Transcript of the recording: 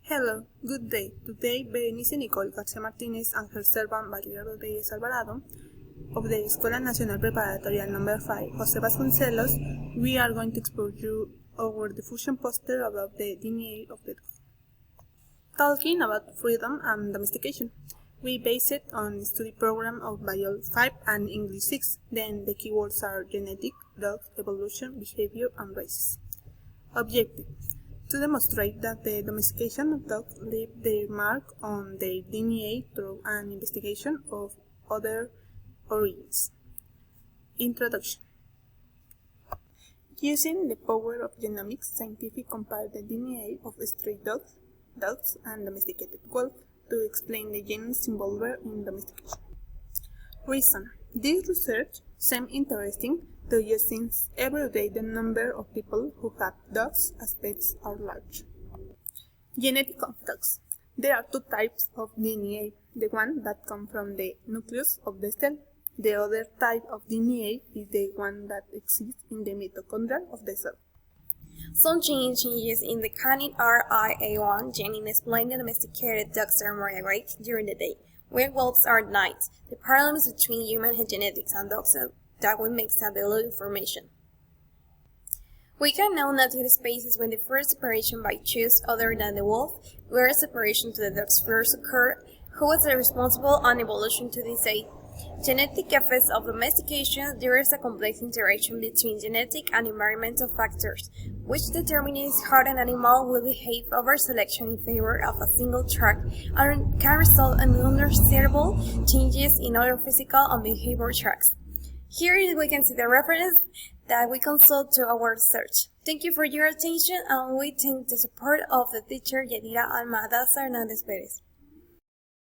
Hello, good day. Today, Berenice Nicole García Martínez and her servant Valeria Rodríguez Alvarado of the Escuela Nacional Preparatorial No. 5, José Vasconcelos, we are going to expose you our diffusion poster about the DNA of the dog. Talking about freedom and domestication. We base it on the study program of Bio 5 and English 6. Then the keywords are genetic, dog, evolution, behavior, and races. Objective: to demonstrate that the domestication of dogs leave their mark on their DNA through an investigation of other origins. Introduction. Using the power of genomics, scientists compare the DNA of stray dogs, and domesticated wolves to explain the genes involved in domestication. Reason: this research seems interesting to you since every day the number of people who have dogs as pets are large. Genetic of dogs. There are two types of DNA, the one that comes from the nucleus of the cell. The other type of DNA is the one that exists in the mitochondria of the cell. Some changes in the canine RIA1 gene explain that domesticated dogs are more awake during the day, where wolves are at night. The parallels between human genetics and dogs that will make available information. We can now notice spaces when the first separation by choice other than the wolf, where separation to the dogs first occurred, who was responsible on evolution to this day. Genetic effects of domestication. There is a complex interaction between genetic and environmental factors, which determines how an animal will behave over selection in favor of a single track, and can result in understandable changes in other physical and behavioral tracks. Here we can see the reference that we consult to our research. Thank you for your attention, and we thank the support of the teacher Yadira Almada Hernandez Perez.